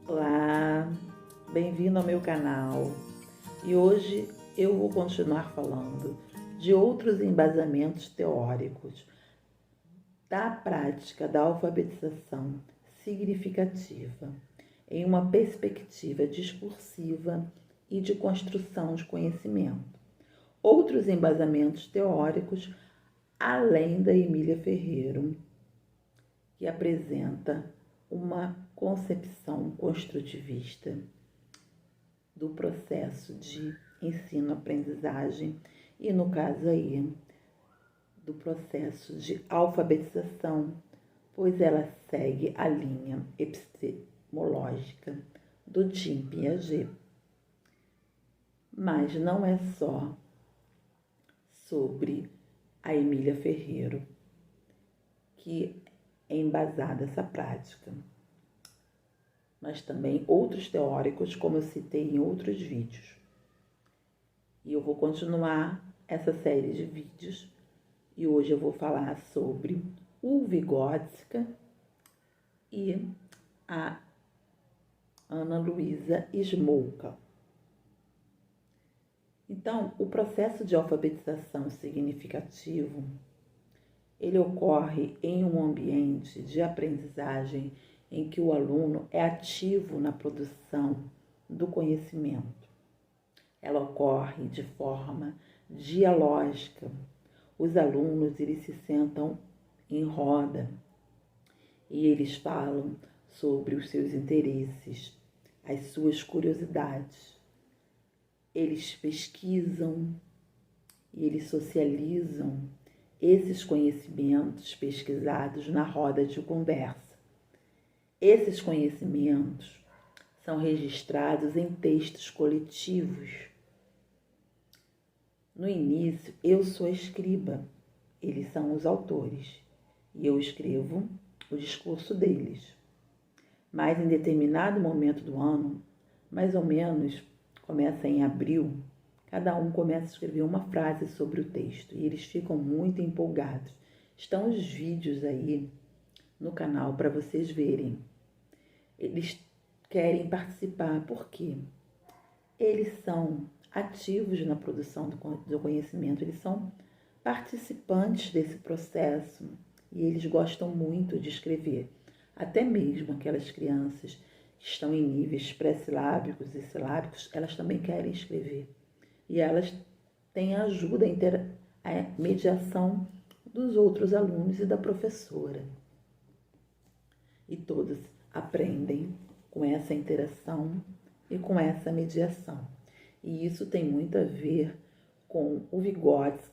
Olá, bem-vindo ao meu canal. E hoje eu vou continuar falando de outros embasamentos teóricos da prática da alfabetização significativa em uma perspectiva discursiva e de construção de conhecimento. Outros embasamentos teóricos além da Emília Ferreiro, que apresenta uma concepção construtivista do processo de ensino-aprendizagem e, no caso aí, do processo de alfabetização, pois ela segue a linha epistemológica do Tim Piaget. Mas não é só sobre a Emília Ferreiro que é embasada essa prática, mas também outros teóricos, como eu citei em outros vídeos. E eu vou continuar essa série de vídeos e hoje eu vou falar sobre o Vygotsky e a Ana Luísa Smolka. Então, o processo de alfabetização significativo, ele ocorre em um ambiente de aprendizagem em que o aluno é ativo na produção do conhecimento. Ela ocorre de forma dialógica. Os alunos, eles se sentam em roda e eles falam sobre os seus interesses, as suas curiosidades. Eles pesquisam e eles socializam esses conhecimentos pesquisados na roda de conversa. Esses conhecimentos são registrados em textos coletivos. No início, eu sou a escriba, eles são os autores, e eu escrevo o discurso deles. Mas em determinado momento do ano, mais ou menos, começa em abril, cada um começa a escrever uma frase sobre o texto e eles ficam muito empolgados. Estão os vídeos aí no canal para vocês verem. Eles querem participar, por quê? Eles são ativos na produção do conhecimento, eles são participantes desse processo e eles gostam muito de escrever. Até mesmo aquelas crianças que estão em níveis pré-silábicos e silábicos, elas também querem escrever. E elas têm a ajuda, a mediação dos outros alunos e da professora. E todos aprendem com essa interação e com essa mediação. E isso tem muito a ver com o Vygotsky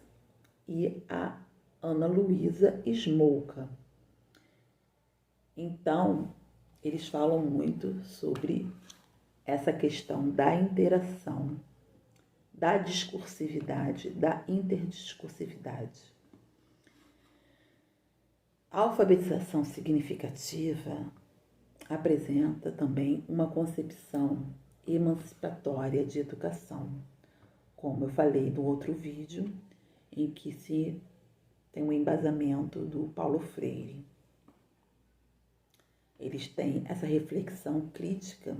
e a Ana Luísa Smolka. Então, eles falam muito sobre essa questão da interação, da discursividade, da interdiscursividade. A alfabetização significativa apresenta também uma concepção emancipatória de educação, como eu falei no outro vídeo, em que se tem um embasamento do Paulo Freire. Eles têm essa reflexão crítica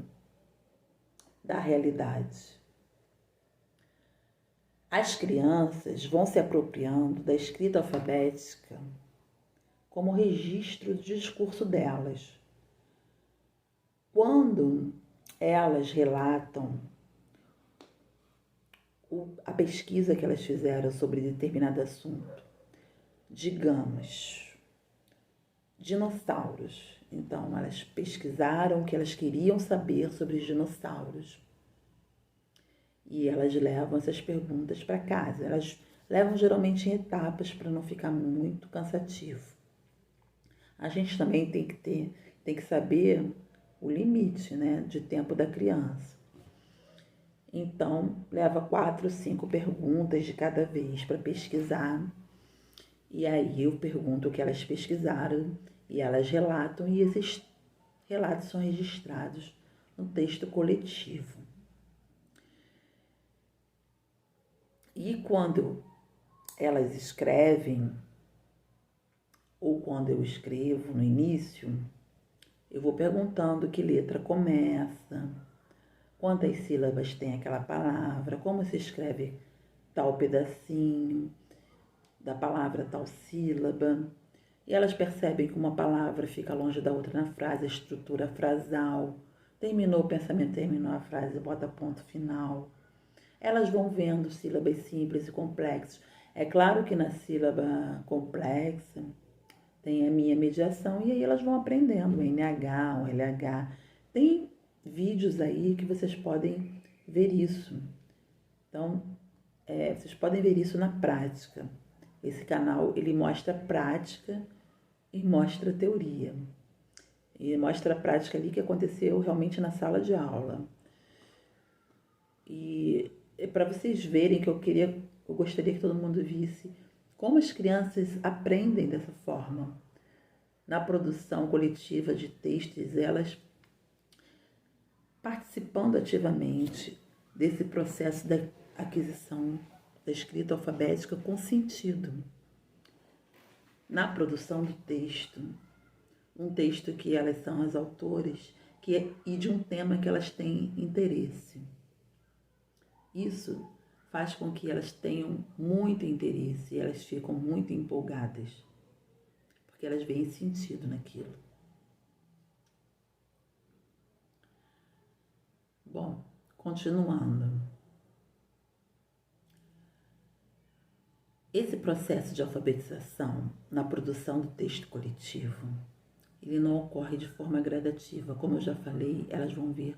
da realidade. As crianças vão se apropriando da escrita alfabética como registro do discurso delas. Quando elas relatam a pesquisa que elas fizeram sobre determinado assunto, digamos, dinossauros. Então, elas pesquisaram o que elas queriam saber sobre os dinossauros. E elas levam essas perguntas para casa. Elas levam geralmente em etapas para não ficar muito cansativo. A gente também tem que saber o limite, né, de tempo da criança. Então, leva 4 ou 5 perguntas de cada vez para pesquisar. E aí eu pergunto o que elas pesquisaram e elas relatam, e esses relatos são registrados no texto coletivo. E quando elas escrevem, ou quando eu escrevo no início, Eu vou perguntando que letra começa, quantas sílabas tem aquela palavra, como se escreve tal pedacinho da palavra, tal sílaba. E elas percebem que uma palavra fica longe da outra na frase, a estrutura frasal. Terminou o pensamento, terminou a frase, bota ponto final. Elas vão vendo sílabas simples e complexas. É claro que na sílaba complexa tem a minha mediação e aí elas vão aprendendo, o NH, o LH. Tem vídeos aí que vocês podem ver isso. Então, vocês podem ver isso na prática. Esse canal, ele mostra prática e mostra teoria. E mostra a prática ali que aconteceu realmente na sala de aula. E é para vocês verem que eu gostaria que todo mundo visse como as crianças aprendem dessa forma. Na produção coletiva de textos, elas participando ativamente desse processo da aquisição da escrita alfabética com sentido. Na produção do texto, um texto que elas são as autoras e de um tema que elas têm interesse. Isso faz com que elas tenham muito interesse e elas ficam muito empolgadas, porque elas veem sentido naquilo. Bom, continuando. Esse processo de alfabetização na produção do texto coletivo, ele não ocorre de forma gradativa. Como eu já falei, elas vão ver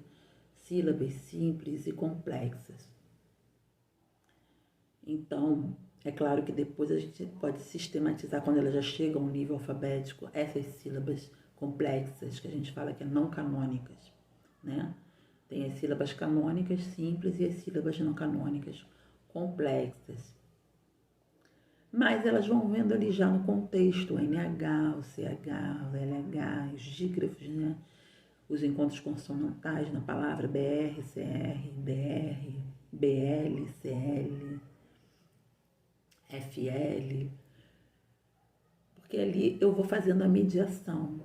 sílabas simples e complexas. Então, é claro que depois a gente pode sistematizar, quando elas já chegam ao nível alfabético, essas sílabas complexas, que a gente fala que é não canônicas, né? Tem as sílabas canônicas simples e as sílabas não canônicas complexas. Mas elas vão vendo ali já no contexto o NH, o CH, o LH, os dígrafos, né? Os encontros consonantais na palavra BR, CR, BR, BL, CL, FL, porque ali eu vou fazendo a mediação.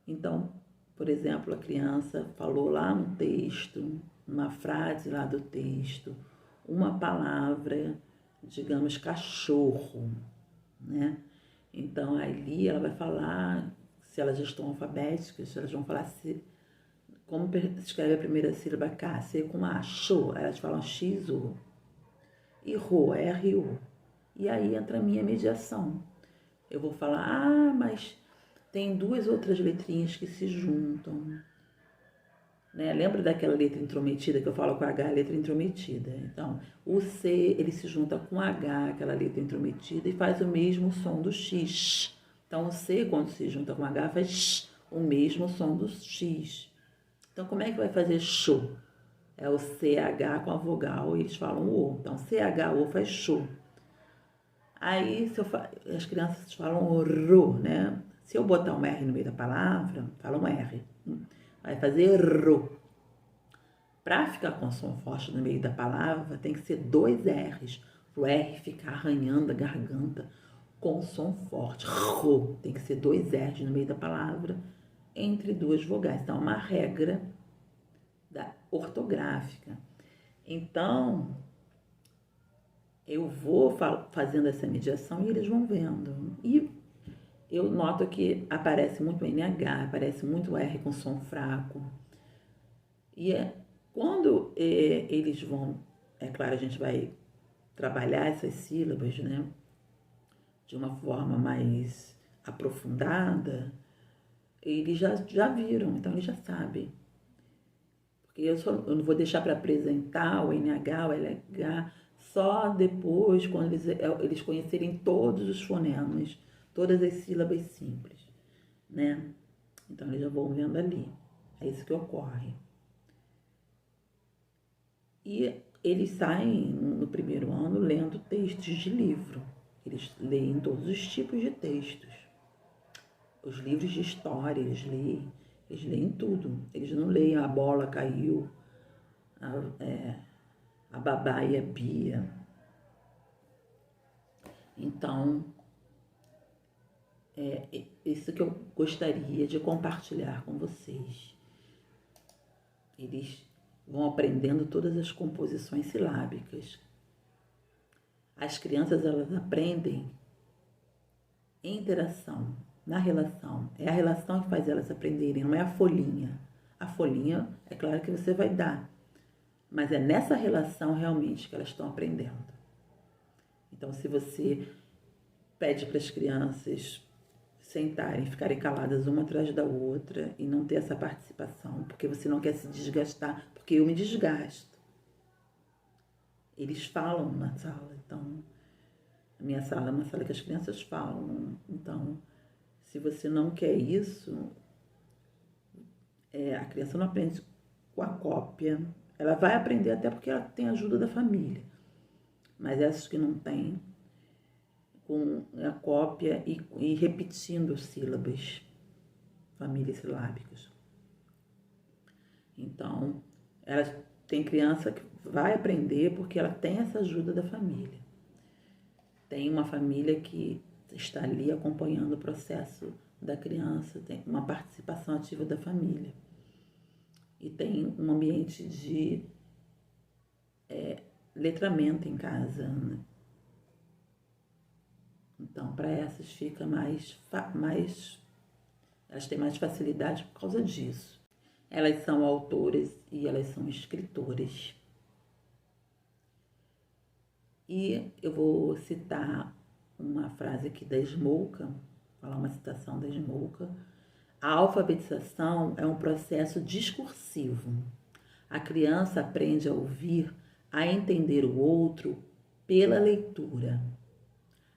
Então, por exemplo, a criança falou lá no texto, uma frase lá do texto, uma palavra, digamos, cachorro, né? Então, ali ela vai falar, se elas já estão alfabéticas, elas vão falar como se escreve a primeira sílaba K, C com A, show, elas falam X-O. E RO, R-O. E aí entra a minha mediação. Eu vou falar, mas tem duas outras letrinhas que se juntam. Né? Lembra daquela letra intrometida que eu falo com H, letra intrometida? Então, o C, ele se junta com H, aquela letra intrometida, e faz o mesmo som do X. Então, o C, quando se junta com H, faz o mesmo som do X. Então, como é que vai fazer show? É o CH com a vogal e eles falam O. Então, CHO faz show. Aí, as crianças falam ro, né? Se eu botar um R no meio da palavra, falam R. Vai fazer ro. Para ficar com som forte no meio da palavra, tem que ser dois R's. O R ficar arranhando a garganta com som forte. Ro. Tem que ser dois R's no meio da palavra, entre duas vogais. Então, é uma regra ortográfica. Então, eu vou fazendo essa mediação e eles vão vendo. E eu noto que aparece muito NH, aparece muito R com som fraco. E quando eles vão, é claro, a gente vai trabalhar essas sílabas, né, de uma forma mais aprofundada, eles já viram, então eles já sabem. Porque eu não vou deixar para apresentar o NH, o LH, só depois, quando eles conhecerem todos os fonemas, todas as sílabas simples, né? Então, eles já vão vendo ali. É isso que ocorre. E eles saem, no primeiro ano, lendo textos de livro. Eles leem todos os tipos de textos. Os livros de história, eles leem tudo. Eles não leem A Bola Caiu, A Babá e a Pia. Então, É isso que eu gostaria de compartilhar com vocês. Eles vão aprendendo todas as composições silábicas. As crianças, elas aprendem em interação, na relação. É a relação que faz elas aprenderem, não é a folhinha. A folhinha, é claro que você vai dar, mas é nessa relação realmente que elas estão aprendendo. Então, se você pede para as crianças sentarem, ficarem caladas uma atrás da outra e não ter essa participação, porque você não quer se desgastar, porque eu me desgasto. Eles falam na sala, então a minha sala é uma sala que as crianças falam. Então, se você não quer isso, a criança não aprende com a cópia. Ela vai aprender até porque ela tem ajuda da família. Mas essas que não têm, com a cópia e repetindo sílabas, famílias silábicas. Então, elas tem criança que vai aprender porque ela tem essa ajuda da família. Tem uma família que está ali acompanhando o processo da criança, tem uma participação ativa da família. E tem um ambiente de letramento em casa, né? Então, para essas fica elas têm mais facilidade por causa disso. Elas são autoras e elas são escritoras. E eu vou citar uma frase aqui da Smolka, falar uma citação da Smolka. A alfabetização é um processo discursivo. A criança aprende a ouvir, a entender o outro pela leitura.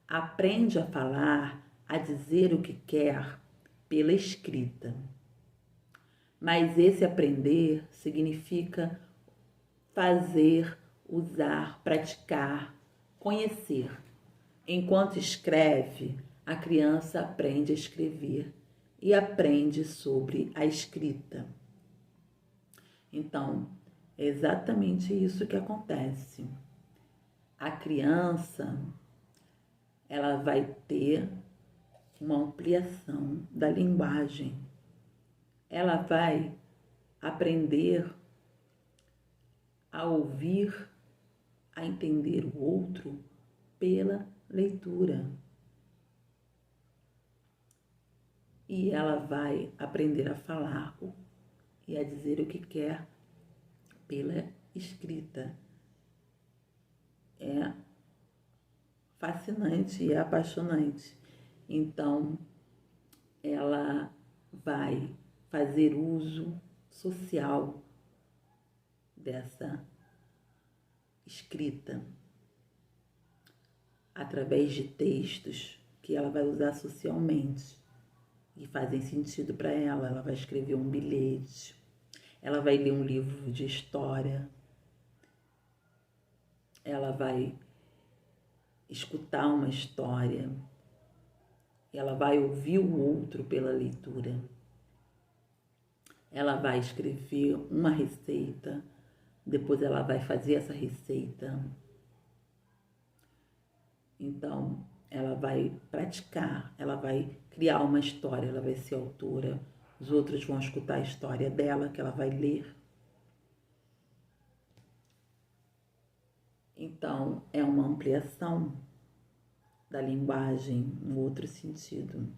Aprende a falar, a dizer o que quer pela escrita. Mas esse aprender significa fazer, usar, praticar, conhecer. Enquanto escreve, a criança aprende a escrever e aprende sobre a escrita. Então, é exatamente isso que acontece. A criança, ela vai ter uma ampliação da linguagem. Ela vai aprender a ouvir, a entender o outro pela leitura. E ela vai aprender a falar e a dizer o que quer pela escrita. É fascinante e é apaixonante. Então, ela vai fazer uso social dessa escrita através de textos que ela vai usar socialmente e fazem sentido para ela. Ela vai escrever um bilhete, ela vai ler um livro de história, ela vai escutar uma história, ela vai ouvir o outro pela leitura, ela vai escrever uma receita, depois ela vai fazer essa receita. Então, ela vai praticar, ela vai criar uma história, ela vai ser autora, os outros vão escutar a história dela, que ela vai ler. Então, é uma ampliação da linguagem, um outro sentido.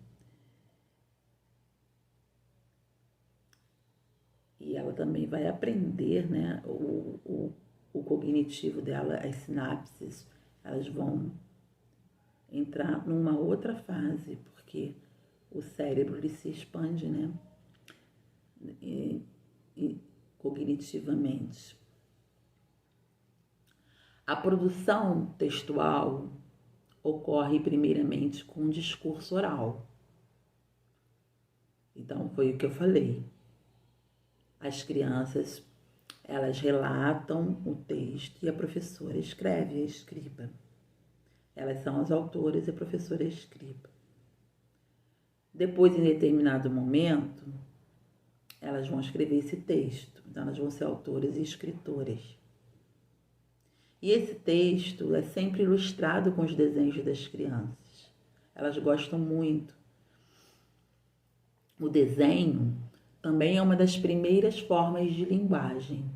E ela também vai aprender, né, o cognitivo dela, as sinapses, elas vão entrar numa outra fase, porque o cérebro ele se expande, né, cognitivamente. A produção textual ocorre primeiramente com o discurso oral. Então, foi o que eu falei. As crianças, elas relatam o texto e a professora escreve, a escriba. Elas são as autoras e a professora escriba. Depois, em determinado momento, elas vão escrever esse texto. Então, elas vão ser autoras e escritoras. E esse texto é sempre ilustrado com os desenhos das crianças. Elas gostam muito. O desenho também é uma das primeiras formas de linguagem.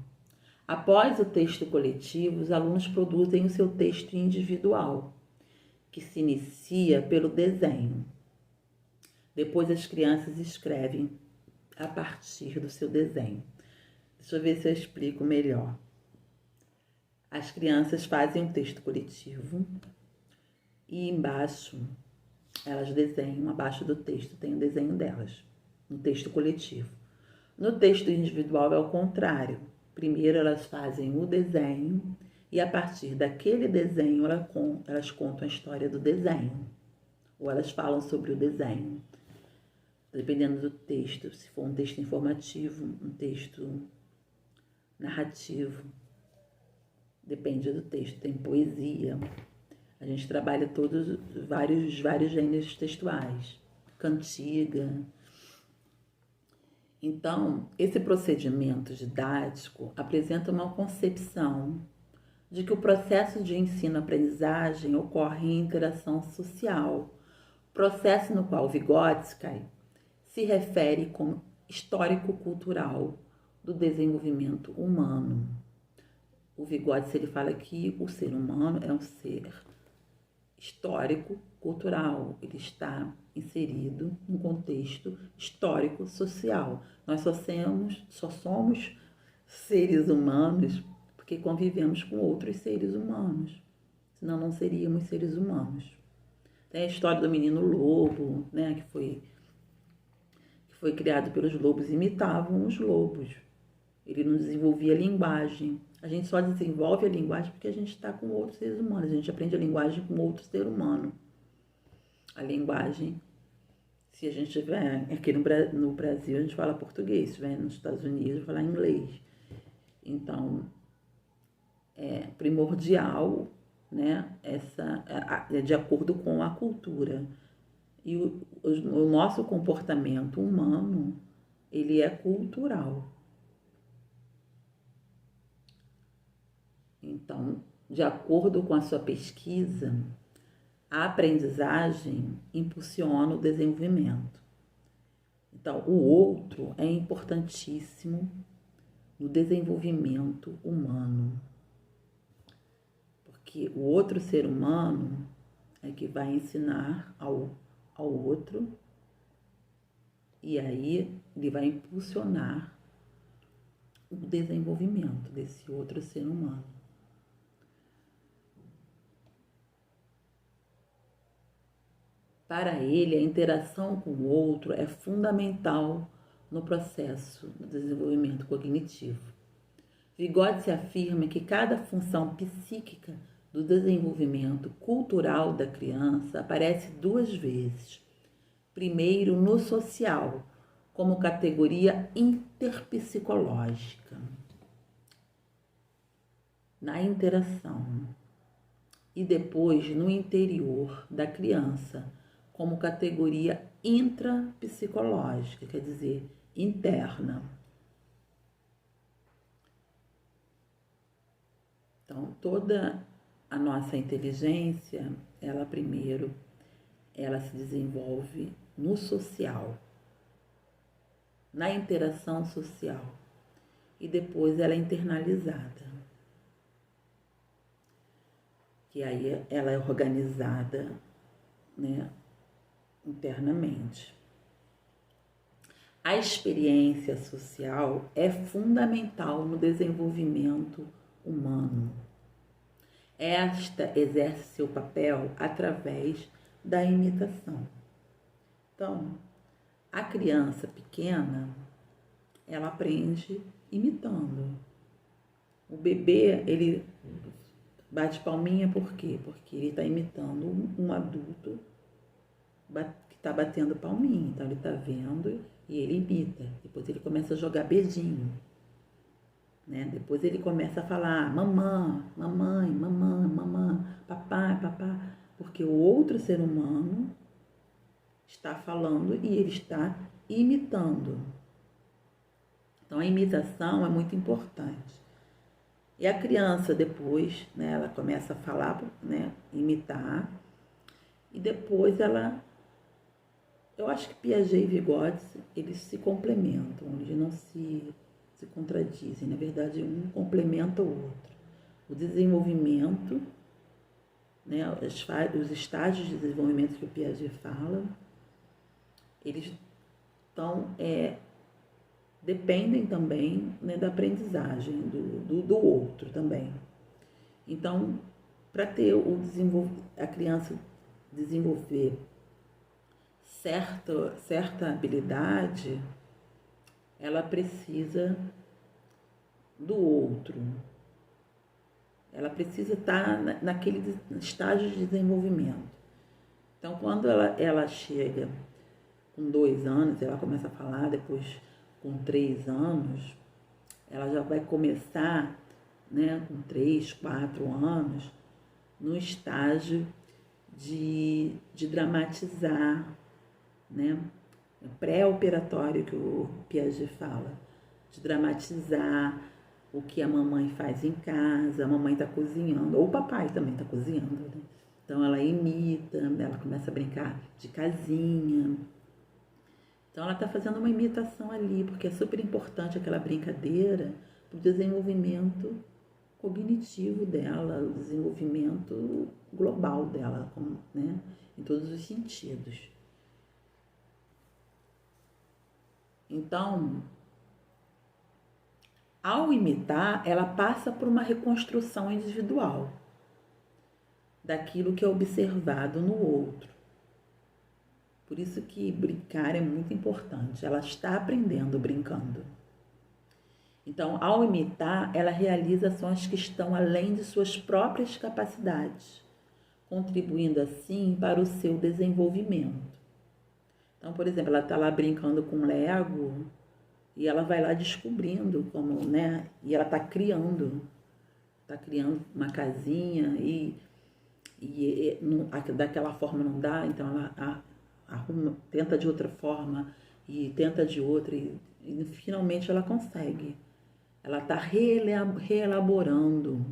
Após o texto coletivo, os alunos produzem o seu texto individual, que se inicia pelo desenho. Depois as crianças escrevem a partir do seu desenho. Deixa eu ver se eu explico melhor. As crianças fazem um texto coletivo e embaixo elas desenham, abaixo do texto tem o desenho delas, no texto coletivo. No texto individual é o contrário. Primeiro elas fazem o desenho e a partir daquele desenho elas contam a história do desenho. Ou elas falam sobre o desenho. Dependendo do texto, se for um texto informativo, um texto narrativo. Depende do texto, tem poesia. A gente trabalha todos vários gêneros textuais. Cantiga. Então, esse procedimento didático apresenta uma concepção de que o processo de ensino-aprendizagem ocorre em interação social, processo no qual Vygotsky se refere como histórico-cultural do desenvolvimento humano. O Vygotsky ele fala que o ser humano é um ser histórico-cultural, ele está inserido num contexto histórico-social. Nós só somos seres humanos porque convivemos com outros seres humanos, senão não seríamos seres humanos. Tem a história do menino lobo, né, que foi criado pelos lobos, imitavam os lobos. Ele não desenvolvia a linguagem. A gente só desenvolve a linguagem porque a gente está com outros seres humanos. A gente aprende a linguagem com outro ser humano. A linguagem, se a gente estiver aqui no Brasil, a gente fala português. Se estiver nos Estados Unidos, fala inglês. Então, é primordial, né, de acordo com a cultura. E o nosso comportamento humano, ele é cultural. Então, de acordo com a sua pesquisa, a aprendizagem impulsiona o desenvolvimento. Então, o outro é importantíssimo no desenvolvimento humano. Porque o outro ser humano é que vai ensinar ao outro e aí ele vai impulsionar o desenvolvimento desse outro ser humano. Para ele, a interação com o outro é fundamental no processo do desenvolvimento cognitivo. Vygotsky afirma que cada função psíquica do desenvolvimento cultural da criança aparece 2 vezes. Primeiro, no social, como categoria interpsicológica, na interação, e depois no interior da criança, como categoria intrapsicológica, quer dizer, interna. Então, toda a nossa inteligência, ela se desenvolve no social, na interação social, e depois ela é internalizada. Que aí ela é organizada, né, internamente. A experiência social é fundamental no desenvolvimento humano. Esta exerce seu papel através da imitação. Então, a criança pequena, ela aprende imitando. O bebê, ele bate palminha por quê? Porque ele está imitando um adulto que está batendo palminha. Então, ele está vendo e ele imita. Depois ele começa a jogar beijinho. Né? Depois ele começa a falar mamãe, mamãe, mamãe, mamãe, papai, papai. Porque o outro ser humano está falando e ele está imitando. Então, a imitação é muito importante. E a criança depois, né, ela começa a falar, né, imitar, e depois ela Eu acho que Piaget e Vygotsky, eles se complementam, eles não se contradizem. Na verdade, um complementa o outro. O desenvolvimento, né, os estágios de desenvolvimento que o Piaget fala, eles dependem também, né, da aprendizagem do outro também. Então, para ter a criança desenvolver certa habilidade, ela precisa do outro. Ela precisa estar naquele estágio de desenvolvimento. Então, quando ela chega com 2 anos, ela começa a falar, depois com 3 anos, ela já vai começar, né, com 3, 4 anos, no estágio de dramatizar, né, pré-operatório que o Piaget fala, de dramatizar o que a mamãe faz em casa, a mamãe está cozinhando, ou o papai também está cozinhando, né? Então ela imita, ela começa a brincar de casinha. Então ela está fazendo uma imitação ali, porque é super importante aquela brincadeira para o desenvolvimento cognitivo dela, o desenvolvimento global dela, né? Em todos os sentidos. Então, ao imitar, ela passa por uma reconstrução individual daquilo que é observado no outro. Por isso que brincar é muito importante. Ela está aprendendo brincando. Então, ao imitar, ela realiza ações que estão além de suas próprias capacidades, contribuindo assim para o seu desenvolvimento. Então, por exemplo, ela está lá brincando com Lego e ela vai lá descobrindo como, né? E ela está criando uma casinha e daquela forma não dá, então ela arruma, tenta de outra forma e tenta de outra e finalmente ela consegue. Ela está reelaborando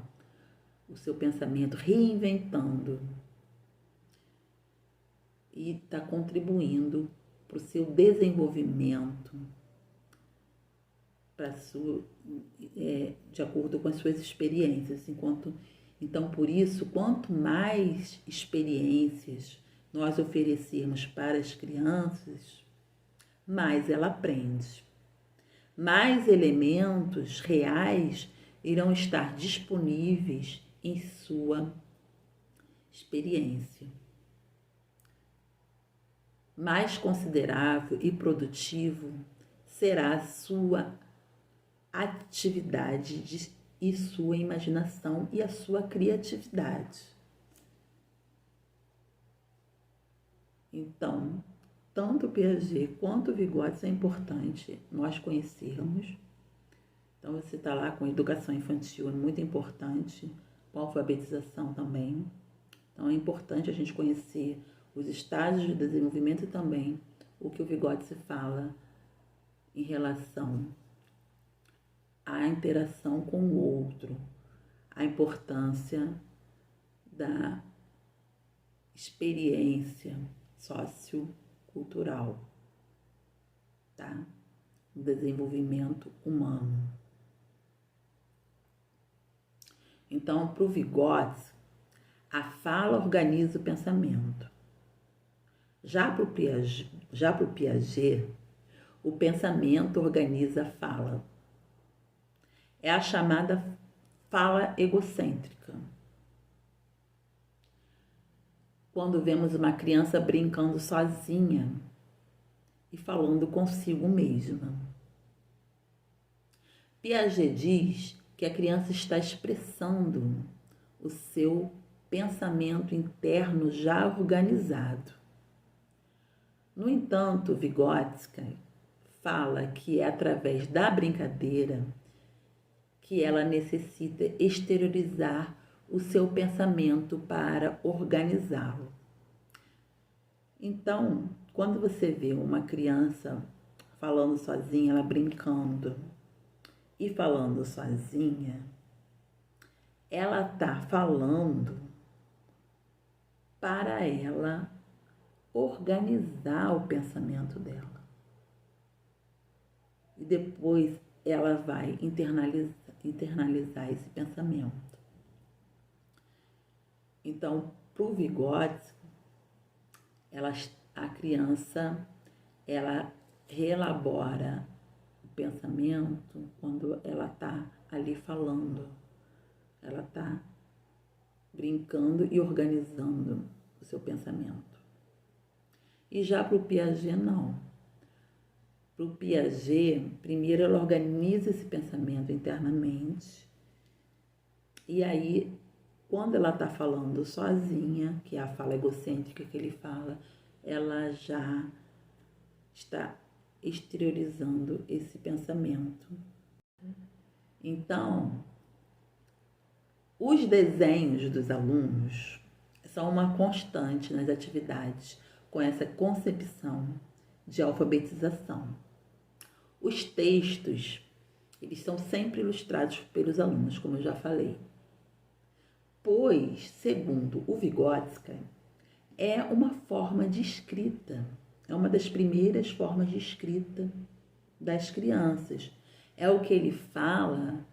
o seu pensamento, reinventando e está contribuindo para o seu desenvolvimento, de acordo com as suas experiências. Então, por isso, quanto mais experiências nós oferecermos para as crianças, mais ela aprende. Mais elementos reais irão estar disponíveis em sua experiência. Mais considerável e produtivo será a sua atividade e sua imaginação e a sua criatividade. Então, tanto o Piaget quanto o Vygotsky é importante nós conhecermos. Então, você está lá com educação infantil, é muito importante, com alfabetização também. Então, é importante a gente conhecer os estágios de desenvolvimento e também o que o Vygotsky fala em relação à interação com o outro, a importância da experiência sociocultural, tá? O desenvolvimento humano. Então, para o Vygotsky, a fala organiza o pensamento. Já para o Piaget, o pensamento organiza a fala. É a chamada fala egocêntrica. Quando vemos uma criança brincando sozinha e falando consigo mesma. Piaget diz que a criança está expressando o seu pensamento interno já organizado. No entanto, Vygotsky fala que é através da brincadeira que ela necessita exteriorizar o seu pensamento para organizá-lo. Então, quando você vê uma criança falando sozinha, ela brincando e falando sozinha, ela está falando para ela organizar o pensamento dela. E depois ela vai internalizar esse pensamento. Então, para o Vygotsky, a criança, ela reelabora o pensamento quando ela está ali falando. Ela está brincando e organizando o seu pensamento. E já para o Piaget, não. Para o Piaget, primeiro ela organiza esse pensamento internamente, e aí, quando ela está falando sozinha, que é a fala egocêntrica que ele fala, ela já está exteriorizando esse pensamento. Então, os desenhos dos alunos são uma constante nas atividades com essa concepção de alfabetização. Os textos, eles são sempre ilustrados pelos alunos, como eu já falei. Pois, segundo o Vygotsky, é uma forma de escrita, é uma das primeiras formas de escrita das crianças. É o que ele fala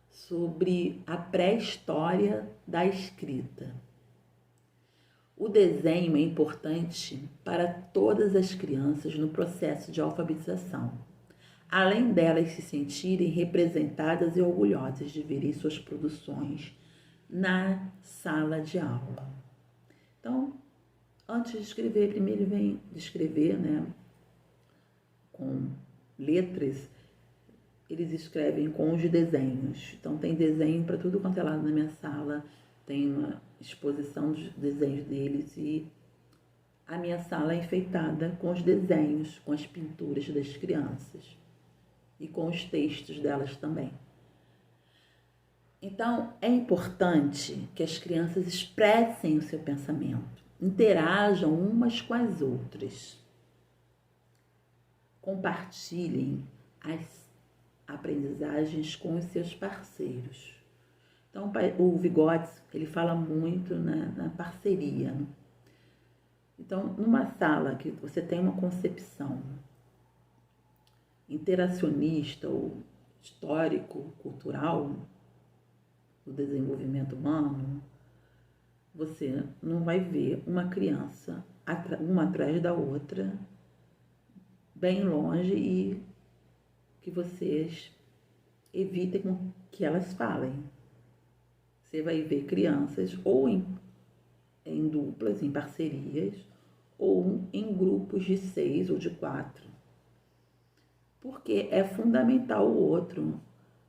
sobre a pré-história da escrita. O desenho é importante para todas as crianças no processo de alfabetização, além delas se sentirem representadas e orgulhosas de verem suas produções na sala de aula. Então, antes de escrever, primeiro vem de escrever, né, com letras, eles escrevem com os desenhos. Então, tem desenho para tudo quanto é lado na minha sala, tem uma exposição dos desenhos deles e a minha sala é enfeitada com os desenhos, com as pinturas das crianças e com os textos delas também. Então, é importante que as crianças expressem o seu pensamento, interajam umas com as outras, compartilhem as aprendizagens com os seus parceiros. Então, o Vygotsky, ele fala muito na parceria. Então, numa sala que você tem uma concepção interacionista ou histórico-cultural do desenvolvimento humano, você não vai ver uma criança uma atrás da outra, bem longe, e que vocês evitem que elas falem. Você vai ver crianças ou em duplas, em parcerias, ou em grupos de 6 ou de 4. Porque é fundamental o outro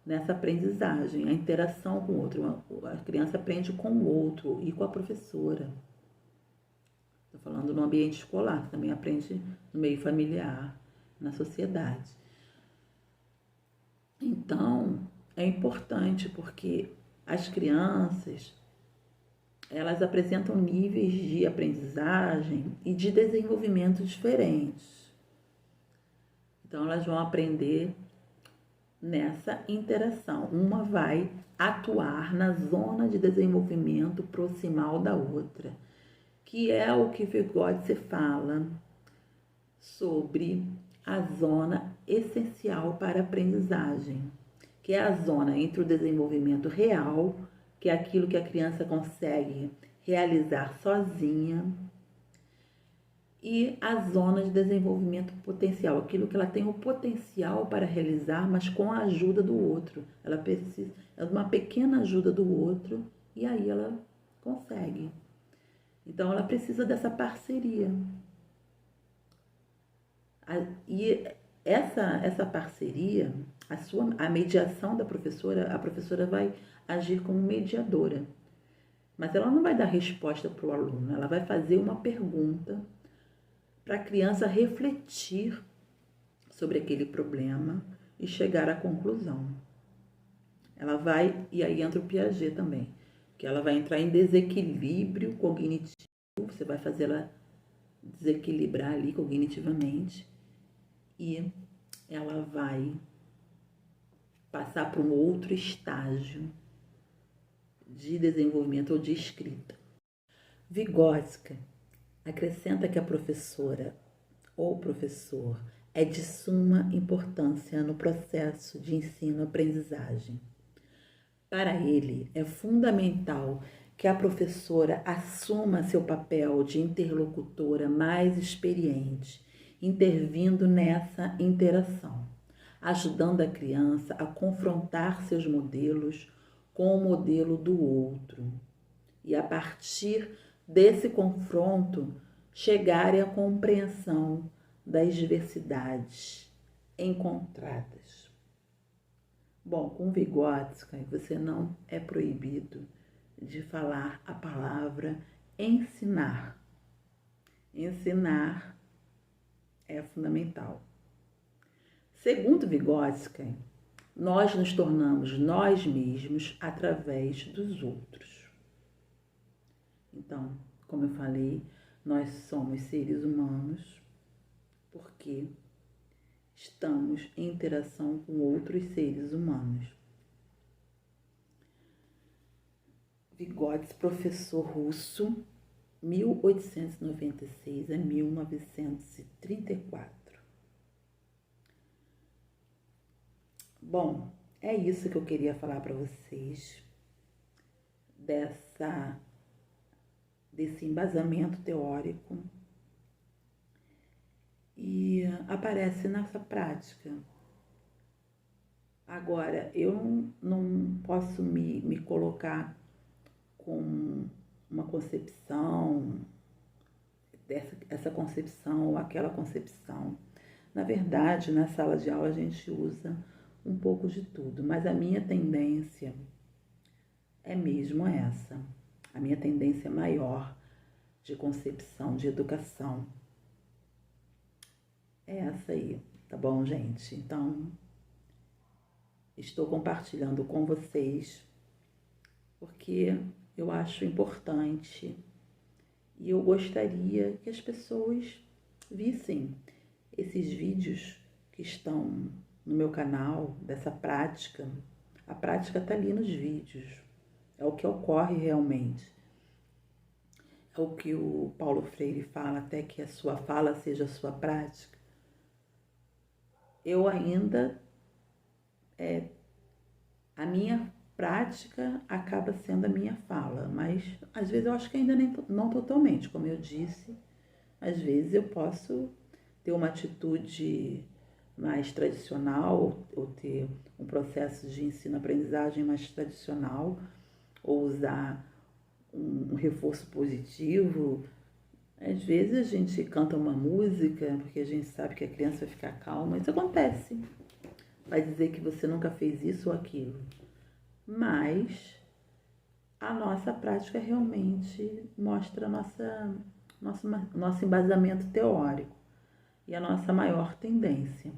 nessa aprendizagem, a interação com o outro. A criança aprende com o outro e com a professora. Estou falando no ambiente escolar, também aprende no meio familiar, na sociedade. Então, é importante porque as crianças, elas apresentam níveis de aprendizagem e de desenvolvimento diferentes. Então, elas vão aprender nessa interação. Uma vai atuar na zona de desenvolvimento proximal da outra, que é o que Vygotsky fala sobre a zona essencial para a aprendizagem, que é a zona entre o desenvolvimento real, que é aquilo que a criança consegue realizar sozinha, e a zona de desenvolvimento potencial, aquilo que ela tem o potencial para realizar, mas com a ajuda do outro. Ela precisa de uma pequena ajuda do outro e aí ela consegue. Então, ela precisa dessa parceria. E essa parceria, a mediação da professora, a professora vai agir como mediadora. Mas ela não vai dar resposta para o aluno, ela vai fazer uma pergunta para a criança refletir sobre aquele problema e chegar à conclusão. Ela vai, e aí entra o Piaget também, que ela vai entrar em desequilíbrio cognitivo, você vai fazer ela desequilibrar ali cognitivamente, e ela vai passar para um outro estágio de desenvolvimento ou de escrita. Vygotsky, acrescenta que a professora ou professor é de suma importância no processo de ensino-aprendizagem. Para ele, é fundamental que a professora assuma seu papel de interlocutora mais experiente, intervindo nessa interação, ajudando a criança a confrontar seus modelos com o modelo do outro e, a partir desse confronto, chegarem à compreensão das diversidades encontradas. Bom, com Vygotsky, você não é proibido de falar a palavra ensinar. Ensinar é fundamental. Segundo Vygotsky, nós nos tornamos nós mesmos através dos outros. Então, como eu falei, nós somos seres humanos porque estamos em interação com outros seres humanos. Vygotsky, professor russo, 1896 a 1934. Bom, é isso que eu queria falar para vocês desse embasamento teórico e aparece nessa prática. Agora, eu não posso me colocar com uma concepção, essa concepção ou aquela concepção. Na verdade, na sala de aula a gente usa um pouco de tudo, mas a minha tendência é mesmo essa. A minha tendência maior de concepção, de educação, é essa aí, tá bom, gente? Então, estou compartilhando com vocês porque eu acho importante e eu gostaria que as pessoas vissem esses vídeos que estão no meu canal, dessa prática. A prática está ali nos vídeos, é o que ocorre realmente. É o que o Paulo Freire fala, até que a sua fala seja a sua prática. Eu ainda, a minha prática acaba sendo a minha fala, mas às vezes eu acho que ainda não totalmente, como eu disse, às vezes eu posso ter uma atitude mais tradicional, ou ter um processo de ensino-aprendizagem mais tradicional, ou usar um reforço positivo. Às vezes a gente canta uma música porque a gente sabe que a criança vai ficar calma, isso acontece. Vai dizer que você nunca fez isso ou aquilo. Mas a nossa prática realmente mostra nosso embasamento teórico e a nossa maior tendência.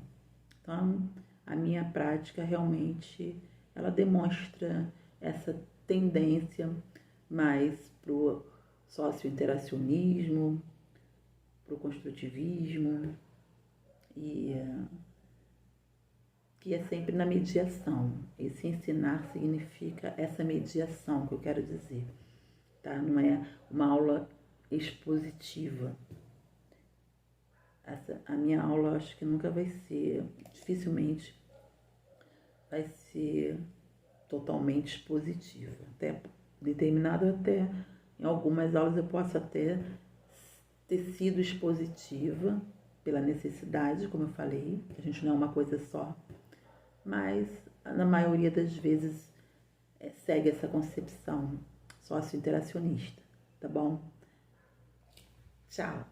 Então, a minha prática realmente, ela demonstra essa tendência mais para o socio-interacionismo, para o construtivismo, e que é sempre na mediação. Esse ensinar significa essa mediação que eu quero dizer, tá? Não é uma aula expositiva. A minha aula acho que nunca vai ser, dificilmente vai ser totalmente expositiva. Até em algumas aulas eu posso até ter sido expositiva pela necessidade, como eu falei, a gente não é uma coisa só, mas na maioria das vezes segue essa concepção socio-interacionista, tá bom? Tchau!